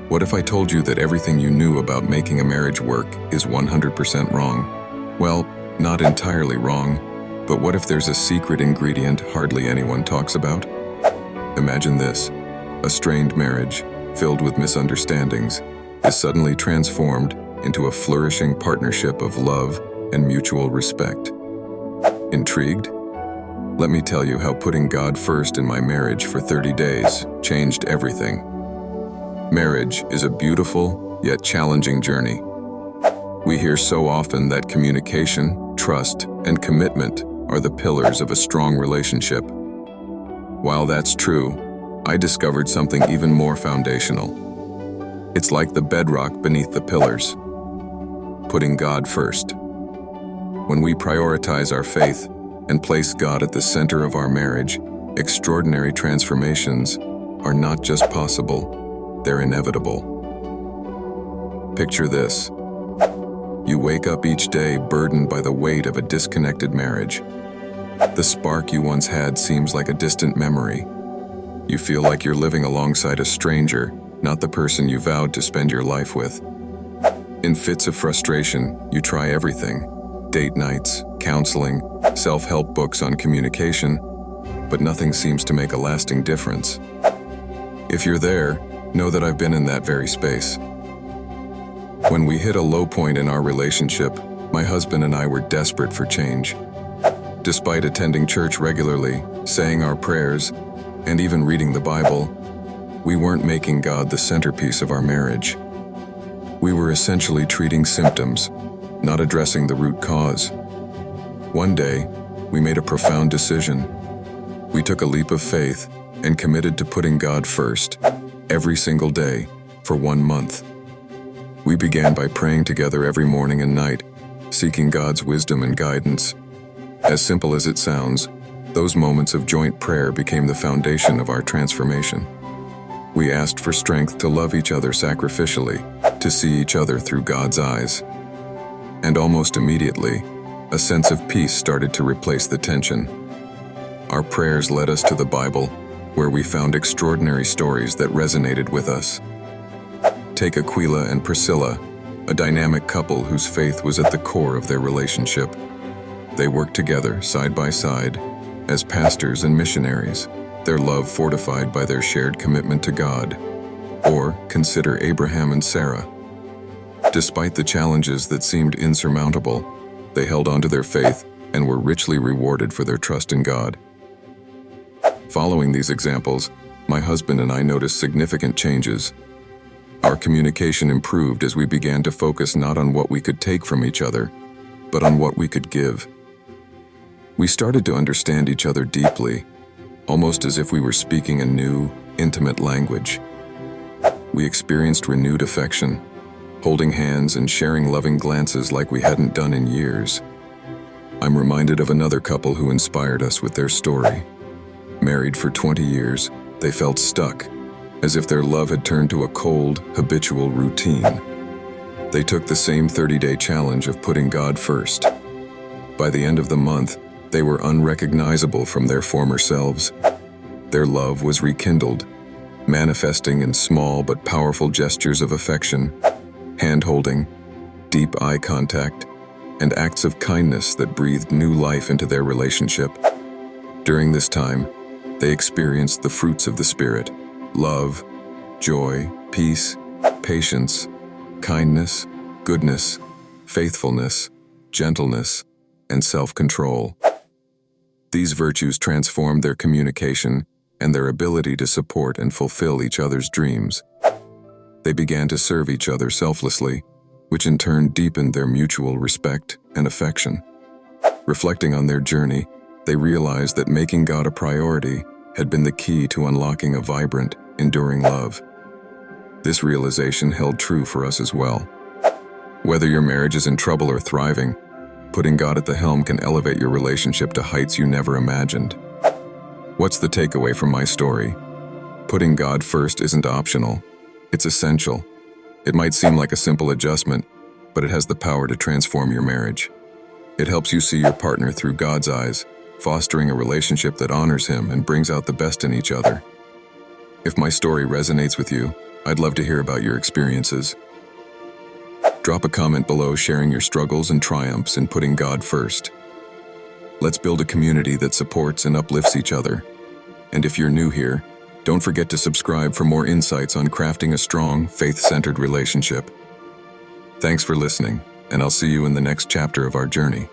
What if I told you that everything you knew about making a marriage work is 100% wrong? Well, not entirely wrong, but what if there's a secret ingredient hardly anyone talks about? Imagine this: a strained marriage, filled with misunderstandings, is suddenly transformed into a flourishing partnership of love and mutual respect. Intrigued? Let me tell you how putting God first in my marriage for 30 days changed everything. Marriage is a beautiful yet challenging journey. We hear so often that communication, trust, and commitment are the pillars of a strong relationship. While that's true, I discovered something even more foundational. It's like the bedrock beneath the pillars: putting God first. When we prioritize our faith and place God at the center of our marriage, extraordinary transformations are not just possible, they're inevitable. Picture this: you wake up each day burdened by the weight of a disconnected marriage. The spark you once had seems like a distant memory. You feel like you're living alongside a stranger, not the person you vowed to spend your life with. In fits of frustration, you try everything: date nights, counseling, self-help books on communication, but nothing seems to make a lasting difference. If you're there, know that I've been in that very space. When we hit a low point in our relationship, my husband and I were desperate for change. Despite attending church regularly, saying our prayers, and even reading the Bible, we weren't making God the centerpiece of our marriage. We were essentially treating symptoms, not addressing the root cause. One day, we made a profound decision. We took a leap of faith and committed to putting God first, every single day, for 1 month. We began by praying together every morning and night, seeking God's wisdom and guidance. As simple as it sounds, those moments of joint prayer became the foundation of our transformation. We asked for strength to love each other sacrificially, to see each other through God's eyes. And almost immediately, a sense of peace started to replace the tension. Our prayers led us to the Bible, where we found extraordinary stories that resonated with us. Take Aquila and Priscilla, a dynamic couple whose faith was at the core of their relationship. They worked together, side by side, as pastors and missionaries, their love fortified by their shared commitment to God. Or consider Abraham and Sarah. Despite the challenges that seemed insurmountable, they held on to their faith and were richly rewarded for their trust in God. Following these examples, my husband and I noticed significant changes. Our communication improved as we began to focus not on what we could take from each other, but on what we could give. We started to understand each other deeply, almost as if we were speaking a new, intimate language. We experienced renewed affection, holding hands and sharing loving glances like we hadn't done in years. I'm reminded of another couple who inspired us with their story. Married for 20 years, they felt stuck, as if their love had turned to a cold, habitual routine. They took the same 30-day challenge of putting God first. By the end of the month, they were unrecognizable from their former selves. Their love was rekindled, manifesting in small but powerful gestures of affection, hand-holding, deep eye contact, and acts of kindness that breathed new life into their relationship. During this time, they experienced the fruits of the Spirit: love, joy, peace, patience, kindness, goodness, faithfulness, gentleness, and self-control. These virtues transformed their communication and their ability to support and fulfill each other's dreams. They began to serve each other selflessly, which in turn deepened their mutual respect and affection. Reflecting on their journey, they realized that making God a priority had been the key to unlocking a vibrant, enduring love. This realization held true for us as well. Whether your marriage is in trouble or thriving, putting God at the helm can elevate your relationship to heights you never imagined. What's the takeaway from my story? Putting God first isn't optional. It's essential. It might seem like a simple adjustment, but it has the power to transform your marriage. It helps you see your partner through God's eyes, fostering a relationship that honors Him and brings out the best in each other. If my story resonates with you, I'd love to hear about your experiences. Drop a comment below sharing your struggles and triumphs in putting God first. Let's build a community that supports and uplifts each other. And if you're new here, don't forget to subscribe for more insights on crafting a strong, faith-centered relationship. Thanks for listening, and I'll see you in the next chapter of our journey.